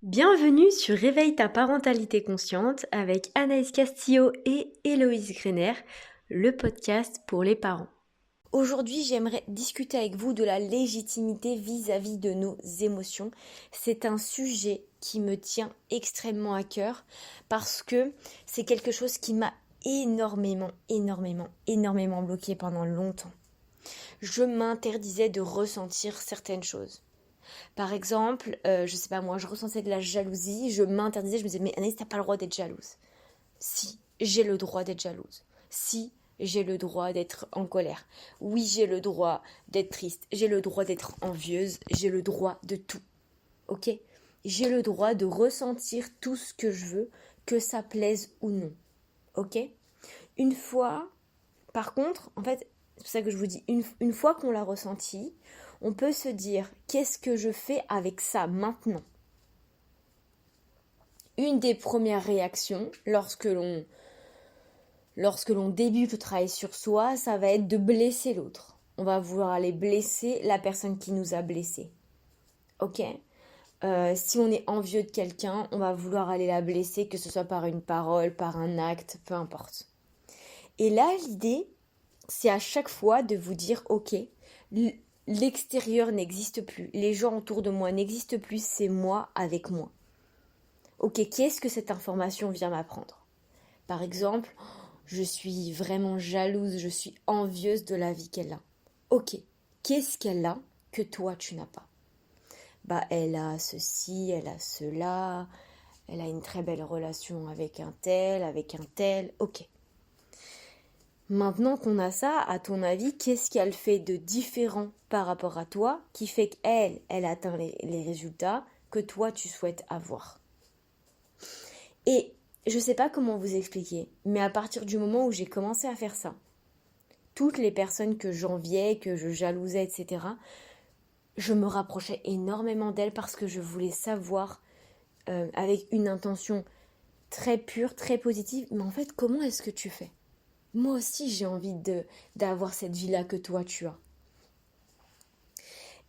Bienvenue sur Réveille ta parentalité consciente avec Anaïs Castillo et Héloïse Grener, le podcast pour les parents. Aujourd'hui, j'aimerais discuter avec vous de la légitimité vis-à-vis de nos émotions. C'est un sujet qui me tient extrêmement à cœur parce que c'est quelque chose qui m'a énormément bloqué pendant longtemps. Je m'interdisais de ressentir certaines choses. Par exemple, je sais pas moi, je ressentais de la jalousie, je m'interdisais, je me disais, mais Anaïs, t'as pas le droit d'être jalouse. Si, j'ai le droit d'être jalouse. Si, j'ai le droit d'être en colère. Oui, j'ai le droit d'être triste. J'ai le droit d'être envieuse. J'ai le droit de tout. Ok? J'ai le droit de ressentir tout ce que je veux, que ça plaise ou non. Ok? Une fois, par contre, en fait, c'est pour ça que je vous dis, une fois qu'on l'a ressenti, on peut se dire, qu'est-ce que je fais avec ça maintenant? Une des premières réactions lorsque l'on débute le travail sur soi, ça va être de blesser l'autre. On va vouloir aller blesser la personne qui nous a blessés. Ok? Si on est envieux de quelqu'un, on va vouloir aller la blesser, que ce soit par une parole, par un acte, peu importe. Et là, l'idée, c'est à chaque fois de vous dire, ok, l'extérieur n'existe plus, les gens autour de moi n'existent plus, c'est moi avec moi. Ok, qu'est-ce que cette information vient m'apprendre? Par exemple, je suis vraiment jalouse, je suis envieuse de la vie qu'elle a. Ok, qu'est-ce qu'elle a que toi tu n'as pas? Bah, elle a ceci, elle a cela, elle a une très belle relation avec un tel, ok. Maintenant qu'on a ça, à ton avis, qu'est-ce qu'elle fait de différent par rapport à toi qui fait qu'elle atteint les résultats que toi tu souhaites avoir? Et je sais pas comment vous expliquer, mais à partir du moment où j'ai commencé à faire ça, toutes les personnes que j'enviais, que je jalousais, etc., je me rapprochais énormément d'elles parce que je voulais savoir, avec une intention très pure, très positive, mais en fait, comment est-ce que tu fais? Moi aussi, j'ai envie d'avoir cette vie-là que toi, tu as.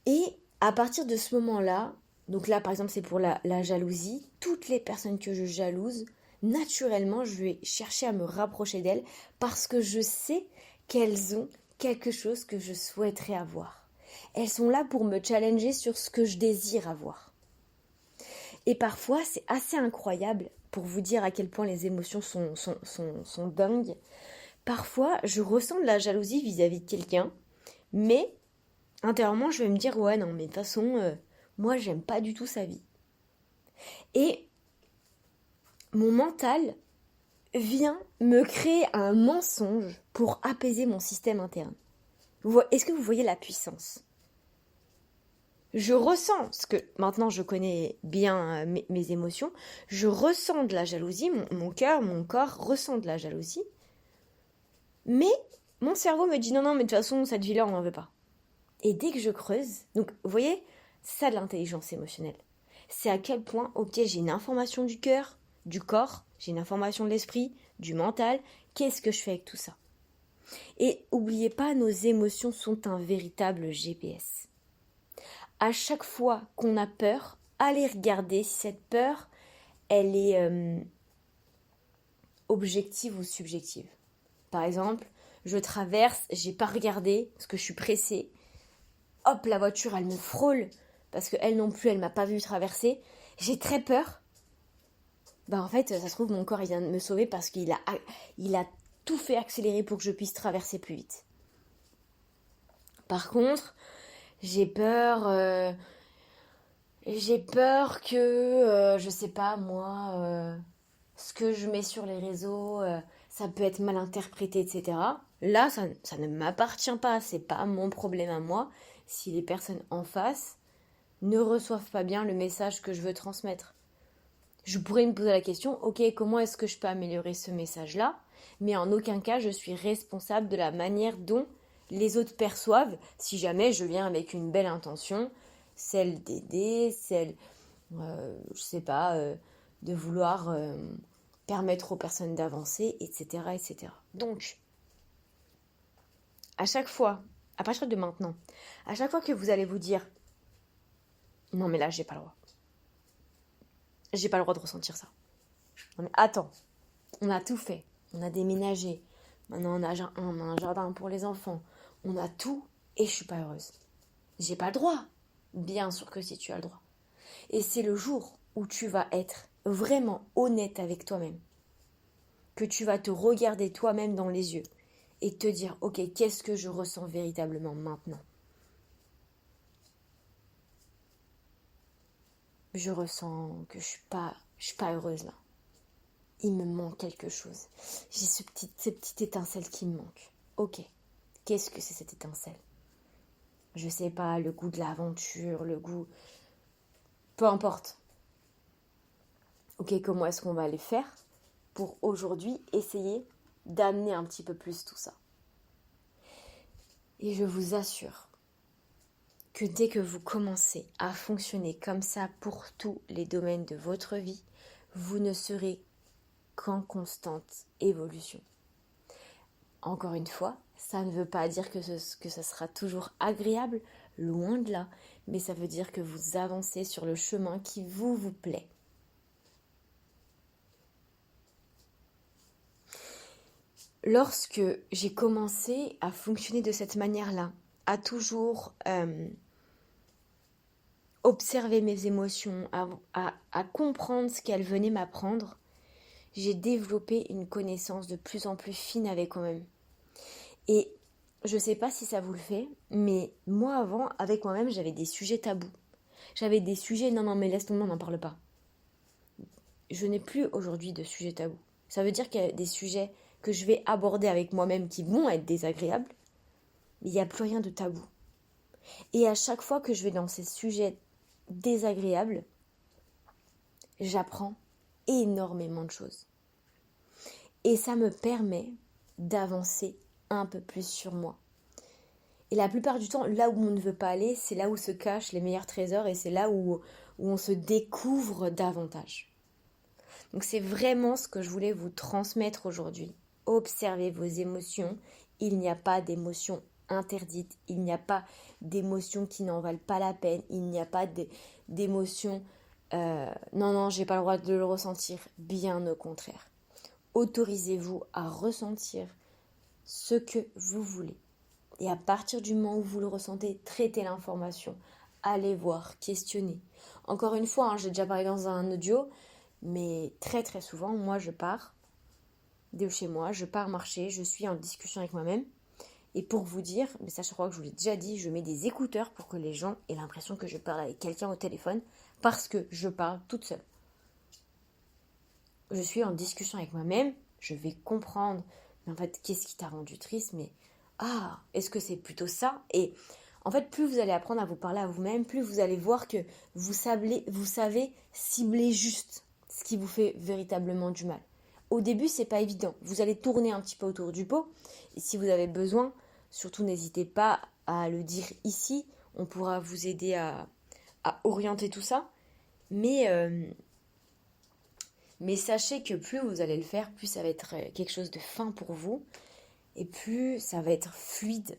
Et à partir de ce moment-là, donc là, par exemple, c'est pour la jalousie, toutes les personnes que je jalouse, naturellement, je vais chercher à me rapprocher d'elles parce que je sais qu'elles ont quelque chose que je souhaiterais avoir. Elles sont là pour me challenger sur ce que je désire avoir. Et parfois, c'est assez incroyable pour vous dire à quel point les émotions sont dingues. Parfois, je ressens de la jalousie vis-à-vis de quelqu'un, mais intérieurement, je vais me dire, ouais, non, mais de toute façon, moi, j'aime pas du tout sa vie. Et mon mental vient me créer un mensonge pour apaiser mon système interne. Est-ce que vous voyez la puissance? Je ressens, parce que maintenant je connais bien mes émotions, je ressens de la jalousie, mon cœur, mon corps ressent de la jalousie, mais mon cerveau me dit non, non, mais de toute façon, cette vie-là, on n'en veut pas. Et dès que je creuse, donc vous voyez, c'est ça de l'intelligence émotionnelle. C'est à quel point, ok, j'ai une information du cœur, du corps, j'ai une information de l'esprit, du mental, qu'est-ce que je fais avec tout ça? Et oubliez pas, nos émotions sont un véritable GPS. À chaque fois qu'on a peur, allez regarder si cette peur, elle est objective ou subjective. Par exemple, je traverse, j'ai pas regardé parce que je suis pressée. Hop, la voiture, elle me frôle parce qu'elle non plus, elle m'a pas vu traverser. J'ai très peur. Bah en fait, ça se trouve, mon corps, il vient de me sauver parce il a tout fait accélérer pour que je puisse traverser plus vite. Par contre, j'ai peur, que, je sais pas moi, ce que je mets sur les réseaux, ça peut être mal interprété, etc. Là, ça ne m'appartient pas, c'est pas mon problème à moi si les personnes en face ne reçoivent pas bien le message que je veux transmettre. Je pourrais me poser la question, ok, comment est-ce que je peux améliorer ce message-là? Mais en aucun cas, je suis responsable de la manière dont les autres perçoivent si jamais je viens avec une belle intention, celle d'aider, celle, je sais pas, de vouloir permettre aux personnes d'avancer, etc., etc. Donc, à chaque fois, à partir de maintenant, à chaque fois que vous allez vous dire, non mais là, j'ai pas le droit. j'ai pas le droit de ressentir ça. Non mais attends, on a tout fait. On a déménagé. Maintenant on a un jardin pour les enfants. On a tout et je suis pas heureuse. J'ai pas le droit. Bien sûr que si, tu as le droit. Et c'est le jour où tu vas être vraiment honnête avec toi-même, que tu vas te regarder toi-même dans les yeux et te dire, ok, qu'est-ce que je ressens véritablement maintenant? Je ressens que je suis pas heureuse là. Il me manque quelque chose. J'ai cette petite étincelle qui me manque. Ok, qu'est-ce que c'est cette étincelle? Je sais pas, le goût de l'aventure, le goût... Peu importe. Ok, comment est-ce qu'on va aller faire pour aujourd'hui essayer d'amener un petit peu plus tout ça? Et je vous assure que dès que vous commencez à fonctionner comme ça pour tous les domaines de votre vie, vous ne serez qu'en constante évolution. Encore une fois, ça ne veut pas dire que ça sera toujours agréable, loin de là, mais ça veut dire que vous avancez sur le chemin qui vous plaît. Lorsque j'ai commencé à fonctionner de cette manière-là, à toujours observer mes émotions, à comprendre ce qu'elles venaient m'apprendre, j'ai développé une connaissance de plus en plus fine avec moi-même. Et je sais pas si ça vous le fait, mais moi avant, avec moi-même, j'avais des sujets tabous. J'avais des sujets, non, mais laisse tomber, on n'en parle pas. Je n'ai plus aujourd'hui de sujets tabous. Ça veut dire qu'il y a des sujets que je vais aborder avec moi-même qui vont être désagréables, mais il n'y a plus rien de tabou. Et à chaque fois que je vais dans ces sujets désagréables, j'apprends énormément de choses. Et ça me permet d'avancer un peu plus sur moi. Et la plupart du temps, là où on ne veut pas aller, c'est là où se cachent les meilleurs trésors et c'est là où on se découvre davantage. Donc c'est vraiment ce que je voulais vous transmettre aujourd'hui. Observez vos émotions. Il n'y a pas d'émotions interdites. Il n'y a pas d'émotions qui n'en valent pas la peine. Il n'y a pas d'émotions non, j'ai pas le droit de le ressentir. Bien au contraire. Autorisez-vous à ressentir ce que vous voulez. Et à partir du moment où vous le ressentez, traitez l'information. Allez voir, questionnez. Encore une fois, j'ai déjà parlé dans un audio, mais très très souvent, moi je pars de chez moi, je pars marcher, je suis en discussion avec moi-même. Et pour vous dire, mais ça je crois que je vous l'ai déjà dit, je mets des écouteurs pour que les gens aient l'impression que je parle avec quelqu'un au téléphone parce que je parle toute seule. Je suis en discussion avec moi-même, je vais comprendre, mais en fait, qu'est-ce qui t'a rendu triste? Mais est-ce que c'est plutôt ça? Et en fait, plus vous allez apprendre à vous parler à vous-même, plus vous allez voir que vous savez cibler juste ce qui vous fait véritablement du mal. Au début, c'est pas évident. Vous allez tourner un petit peu autour du pot. Et si vous avez besoin, surtout n'hésitez pas à le dire ici. On pourra vous aider à orienter tout ça. Mais sachez que plus vous allez le faire, plus ça va être quelque chose de fin pour vous. Et plus ça va être fluide.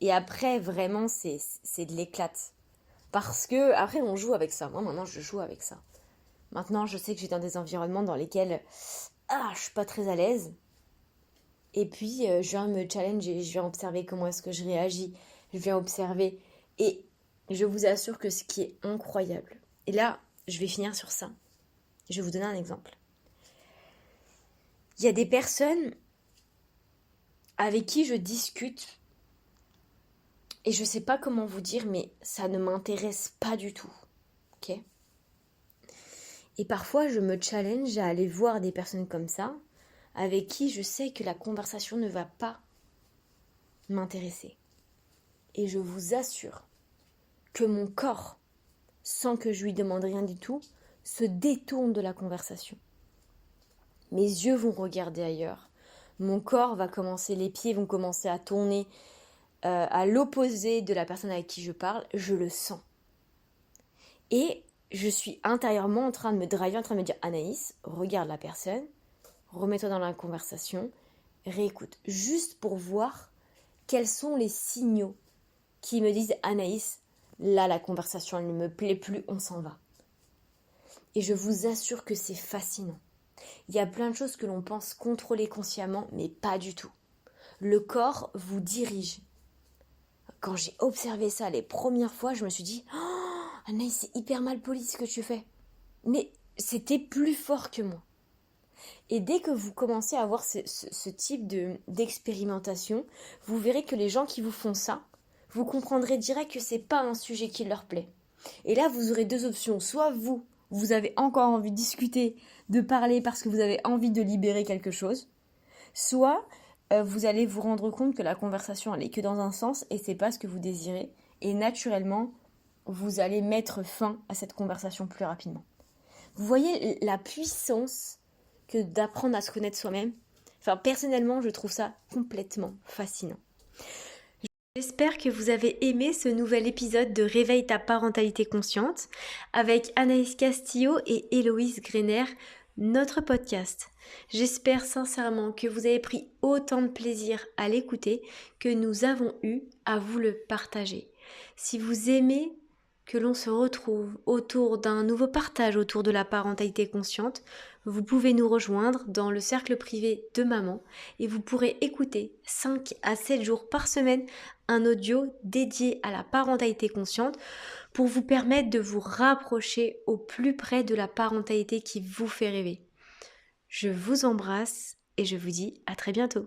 Et après, vraiment, c'est de l'éclate. Parce que, après, on joue avec ça. Moi, maintenant, je joue avec ça. Maintenant, je sais que je suis dans des environnements dans lesquels je suis pas très à l'aise. Et puis, je viens me challenger, je viens observer comment est-ce que je réagis. Je viens observer. Et je vous assure que ce qui est incroyable. Et là, je vais finir sur ça. Je vais vous donner un exemple. Il y a des personnes avec qui je discute. Et je sais pas comment vous dire, mais ça ne m'intéresse pas du tout. Ok ? Et parfois, je me challenge à aller voir des personnes comme ça, avec qui je sais que la conversation ne va pas m'intéresser. Et je vous assure que mon corps, sans que je lui demande rien du tout, se détourne de la conversation. Mes yeux vont regarder ailleurs. Mon corps va commencer, les pieds vont commencer à tourner à l'opposé de la personne avec qui je parle. Je le sens. Et je suis intérieurement en train de me driver, en train de me dire Anaïs, regarde la personne, remets-toi dans la conversation, réécoute, juste pour voir quels sont les signaux qui me disent Anaïs, là la conversation elle ne me plaît plus, on s'en va. Et je vous assure que c'est fascinant. Il y a plein de choses que l'on pense contrôler consciemment, mais pas du tout. Le corps vous dirige. Quand j'ai observé ça les premières fois, je me suis dit oh, Anaïs, c'est hyper mal poli ce que tu fais. Mais c'était plus fort que moi. Et dès que vous commencez à avoir ce type d'expérimentation, vous verrez que les gens qui vous font ça, vous comprendrez direct que c'est pas un sujet qui leur plaît. Et là, vous aurez deux options. Soit vous avez encore envie de discuter, de parler parce que vous avez envie de libérer quelque chose. Soit vous allez vous rendre compte que la conversation elle est que dans un sens et c'est pas ce que vous désirez. Et naturellement, vous allez mettre fin à cette conversation plus rapidement. Vous voyez la puissance que d'apprendre à se connaître soi-même. Enfin, personnellement, je trouve ça complètement fascinant. J'espère que vous avez aimé ce nouvel épisode de Réveille ta parentalité consciente avec Anaïs Castillo et Héloïse Greiner, notre podcast. J'espère sincèrement que vous avez pris autant de plaisir à l'écouter que nous avons eu à vous le partager. Si vous aimez que l'on se retrouve autour d'un nouveau partage autour de la parentalité consciente, vous pouvez nous rejoindre dans le cercle privé de maman et vous pourrez écouter 5 à 7 jours par semaine un audio dédié à la parentalité consciente pour vous permettre de vous rapprocher au plus près de la parentalité qui vous fait rêver. Je vous embrasse et je vous dis à très bientôt.